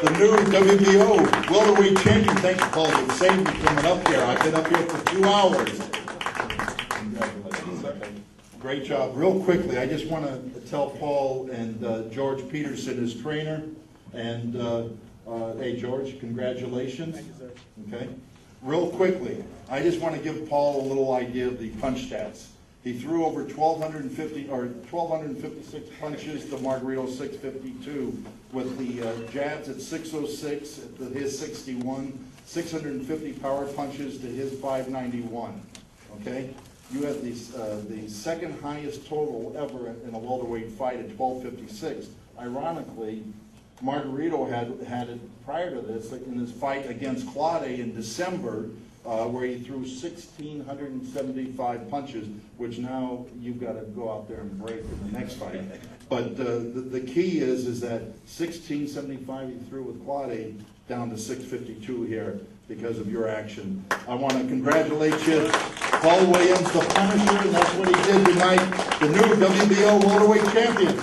the new WBO welterweight champion. Thank you, Paul. You saved me coming up here. I've been up here for 2 hours. Congratulations. Great job. Real quickly, I just want to tell Paul and George Peterson, his trainer, and hey, George, congratulations. Thank you, sir. Okay. Real quickly, I just want to give Paul a little idea of the punch stats. He threw over 1,256 punches to Margarito 652, with the jabs at 606, at his 61, 650 power punches to his 591. Okay, you had the second highest total ever in a welterweight fight at 1256. Ironically, Margarito had it prior to this in his fight against Claude in December, where he threw 1,675 punches, which now you've got to go out there and break in the next fight. But the key is that 1,675 he threw with Claude down to 652 here because of your action. I want to congratulate you, Paul Williams, the Punisher, and that's what he did tonight, the new WBO welterweight champion.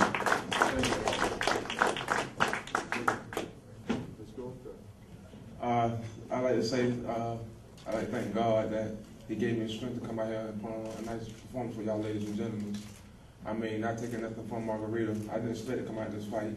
I'd like to say, I'd like to thank God that He gave me the strength to come out here and put on a nice performance for y'all ladies and gentlemen. I mean, not taking nothing from Margarito. I didn't expect to come out this fight, you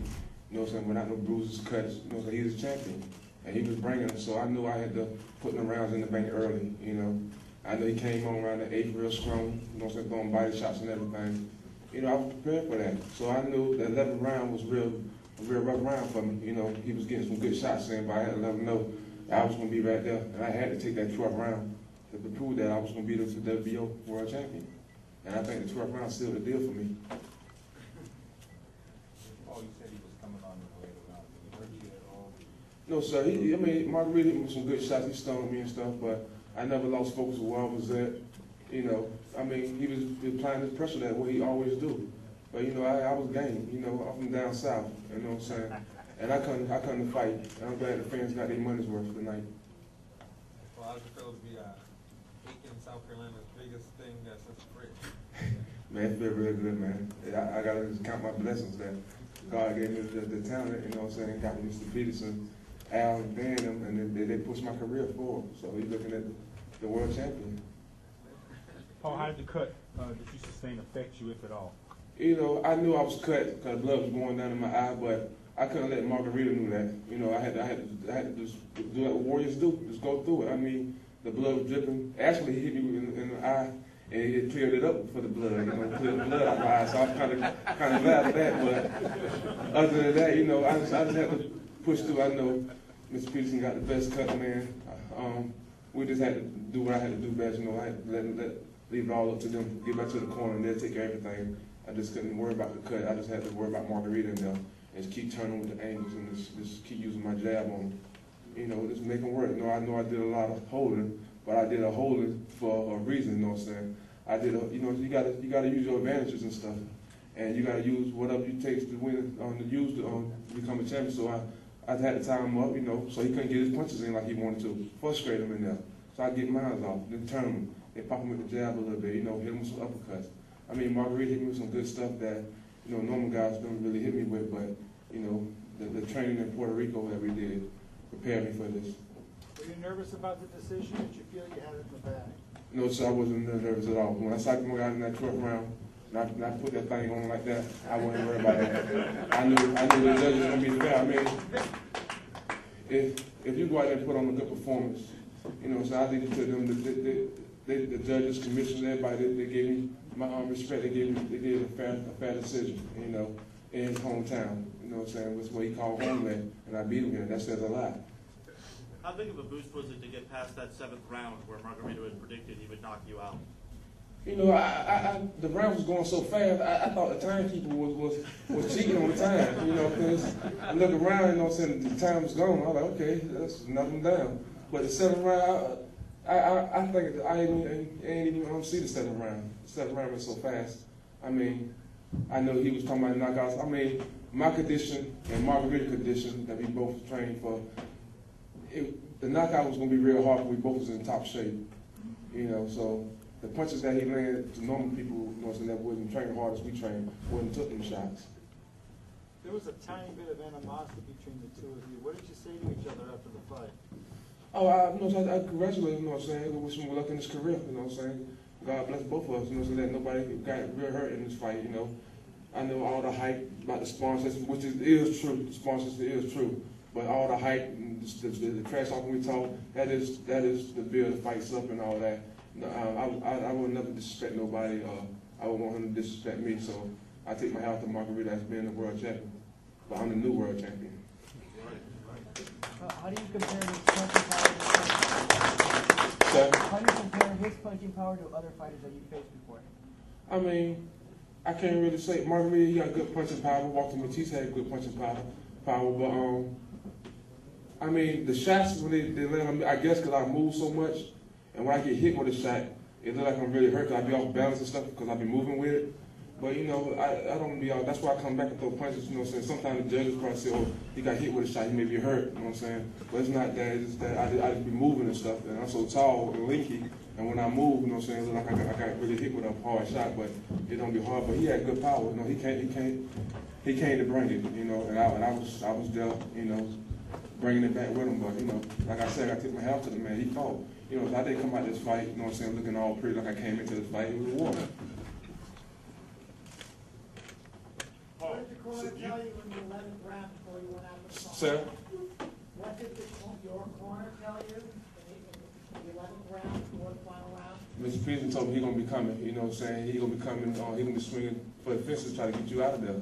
know what I'm saying, without no bruises, cuts. You know what I'm saying, he's a champion. And he was bringing them, so I knew I had to put them rounds in the bank early, you know. I know he came on around the 8th real strong, you know what I'm saying, throwing body shots and everything. You know, I was prepared for that. So I knew the 11th round was a real rough round for me. You know, he was getting some good shots in, but I had to let him know I was going to be right there, and I had to take that 12th round to prove that I was going to be the WBO world champion. And I think the 12th round sealed the deal for me. Paul, you said he was coming on the later round. Did he hurt you at all? No, sir. I mean, Margarito hit me with some good shots. He stoned me and stuff, but I never lost focus of where I was at. You know, I mean, he was applying his pressure that way he always do. But, you know, I was game. You know, I'm from down south, you know what I'm saying? And I come to fight, and I'm glad the fans got their money's worth tonight. Well, how does it feel to be Aiken, South Carolina's biggest thing that's such a threat? Man, it feels real good, man. I got to just count my blessings that God gave me the talent, you know what I'm saying? Got me Mr. Peterson, Al, and Dan, and they pushed my career forward. So he's looking at the world champion. Paul, how did the cut that you sustained affect you, if at all? You know, I knew I was cut because blood was going down in my eye, but I couldn't let Margarito know that. You know, I had to just do what warriors do, just go through it. I mean, the blood was dripping. Actually, he hit me in the eye, and it cleared it up for the blood. You know, cleared the blood out my eye. So I was kind of glad for that. But other than that, you know, I just had to push through. I know Mr. Peterson got the best cut, man. We just had to do what I had to do best. You know, I had to leave it all up to them. Get back to the corner, and they'll take care of everything. I just couldn't worry about the cut. I just had to worry about Margarito and them. And just keep turning with the angles and just keep using my jab on them. You know, just make them work. You know, I know I did a lot of holding, but I did a holding for a reason, you know what I'm saying? I did you know, you gotta use your advantages and stuff. And you gotta use whatever it takes to win, to become a champion. So I had to tie him up, you know, so he couldn't get his punches in like he wanted to. Frustrate him in there. So I get mine off, then turn him, and pop him with the jab a little bit, you know, hit him with some uppercuts. I mean, Margarito hit me with some good stuff that, you know, normal guys don't really hit me with, but, you know, the training in Puerto Rico that we did prepared me for this. Were you nervous about the decision? Did you feel you had it in the bag? No, sir, I wasn't nervous at all. When I saw him out in that 12th round, and I put that thing on like that, I wasn't worried about that. I knew the judges were going to be fair. I mean, if you go out there and put on a good performance, you know, so I think to them, the judges, commissioners, everybody, they gave me my respect. They gave a fair decision, you know, in his hometown. You know what I'm saying? That's what he called home at, and I beat him here. That says a lot. How big of a boost was it to get past that 7th round where Margarito had predicted he would knock you out? You know, the round was going so fast, I thought the timekeeper was cheating on the time, you know, because I look around, you know what I'm saying, the time was gone. I was like, okay, that's nothing down. But the 7th round, I think I ain't even see the 7th round. The 7th round went so fast. I mean, I know he was talking about knockouts. I mean, my condition and Margarito's condition that we both trained for, the knockout was going to be real hard because we both was in top shape. You know, so the punches that he landed to normal people, you know, so that wasn't training hard as we trained, wouldn't took them shots. There was a tiny bit of animosity between the two of you. What did you say to each other after the fight? Oh, I congratulate him, you know what I'm saying? Wish him luck in his career, you know what I'm saying? God bless both of us, you know, so that nobody got real hurt in this fight, you know. I know all the hype about the sponsors, which is true. The sponsors is true, but all the hype, and the trash talking we talk, that is the build the fights up and all that. I would never disrespect nobody. I would want him to disrespect me. So I take my hat off to Margarito as being the world champion, but I'm the new world champion. How do you compare his punching power? So, How do you compare his punching power to other fighters that you faced before? I mean, I can't really say. Margarito, he got good punching power. Walter Matisse had good punching power, but I mean, the shots when they land on me, I guess because I move so much, and when I get hit with a shot, it looks like I'm really hurt because I be off balance and stuff because I be moving with it. But you know, I don't be off. That's why I come back and throw punches. You know what I'm saying? Sometimes the judges probably say, "Oh, he got hit with a shot. He may be hurt." You know what I'm saying? But it's not that. It's that I just be moving and stuff, and I'm so tall and lanky. And when I move, you know what I'm saying, it look like I got really hit with a hard shot, but it don't be hard. But he had good power. You know, he came to bring it. You know, and I was there. You know, bringing it back with him. But you know, like I said, I took my hat off to the man. He fought. You know, so I didn't come out this fight. You know what I'm saying, looking all pretty like I came into this fight. It was a war. What did the corner tell you in the 11th round before you went out of the fight? Sir? What did your corner tell you in the 11th round before the final round? Mr. Peterson told me he's gonna be coming. You know what I'm saying? He's gonna be coming. He's gonna be swinging for the fences to try to get you out of there.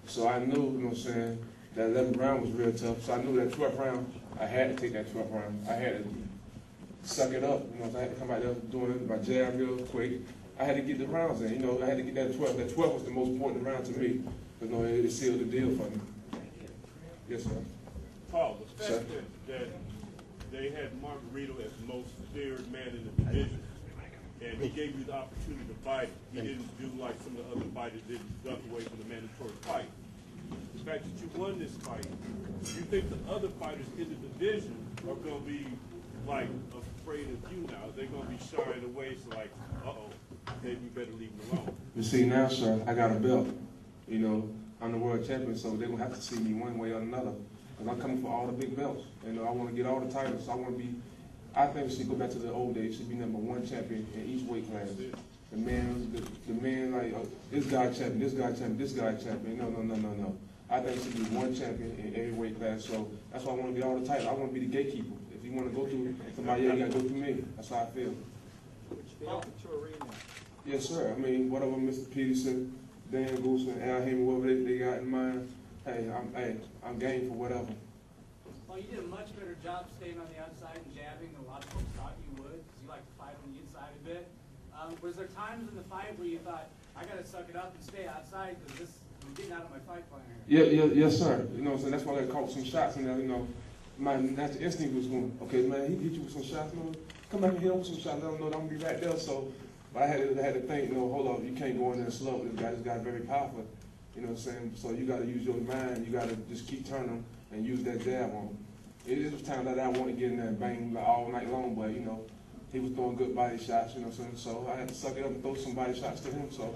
So I knew, you know what I'm saying, that 11th round was real tough. So I knew that 12th round, I had to take that 12th round. I had to suck it up. You know, I had to come out there doing my jab real quick. I had to get the rounds in. You know, I had to get that 12. That 12 was the most important round to me. You know, it sealed the deal for me. Yes, sir. Paul, the Sir? fact that they had Margarito as the most feared man in the division, and he gave you the opportunity to fight. He didn't do like some of the other fighters did, duck away from the mandatory fight. The fact that you won this fight, do you think the other fighters in the division are going to be like afraid of you now? They're going to be shying away, so like, maybe we better leave him alone. You see now, sir, I got a belt. You know, I'm the world champion, so they're going to have to see me one way or another. Because I'm coming for all the big belts. You know, I want to get all the titles. I want to be, I think we should go back to the old days. Should be #1 champion in each weight class. The man like, this guy champion, this guy champion, this guy champion. No. I think it should be one champion in every weight class. So that's why I want to get all the titles. I want to be the gatekeeper. If you want to go through somebody else, you got to go through me. That's how I feel. Would you be open to a rematch? Yes, sir. I mean, whatever Mr. Peterson, Dan Goosen, Al Heyman, whatever they got in mind, I'm game for whatever. Well, you did a much better job staying on the outside and jabbing than a lot of folks thought you would, because you like to fight on the inside a bit. Was there times in the fight where you thought, I got to suck it up and stay outside because I'm getting out of my fight plan here? Yes, sir. You know what I'm saying? That's why I caught some shots in there, you know. My natural instinct was going, okay, man, he hit you with some shots, man. Come back and hit him with some shots, let him know that I'm going to be right there. So, but I had to think, you know, hold up, you can't go in there slow. This guy's very powerful. You know what I'm saying? So you got to use your mind. You got to just keep turning and use that jab on him. It was time that I want to get in there and bang all night long, but, you know, he was throwing good body shots, you know what I'm saying? So I had to suck it up and throw some body shots to him. So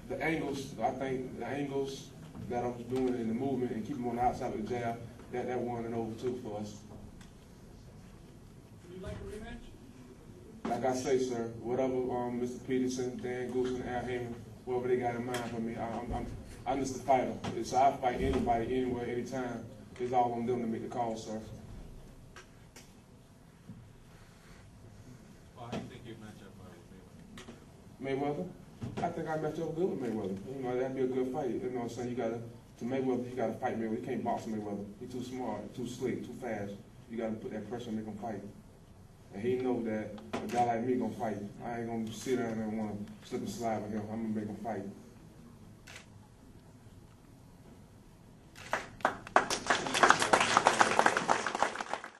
the angles, I think the angles that I was doing in the movement and keeping him on the outside of the jab, that won it over too for us. Would you like a rematch? Like I say, sir, whatever Mr. Peterson, Dan Goosen, Al Heyman, whatever they got in mind for me, I'm just a fighter. So I fight anybody, anywhere, anytime. It's all on them to make the call, sir. Well, how do you think you'd match up with Mayweather? Mayweather? I think I match up good with Mayweather. You know, that'd be a good fight. You know what I'm saying? To Mayweather, you got to fight Mayweather. You can't box Mayweather. He's too smart, too slick, too fast. You got to put that pressure and make him fight. And he know that a guy like me gonna fight. I ain't gonna sit down and want to slip and slide with him. I'm gonna make him fight.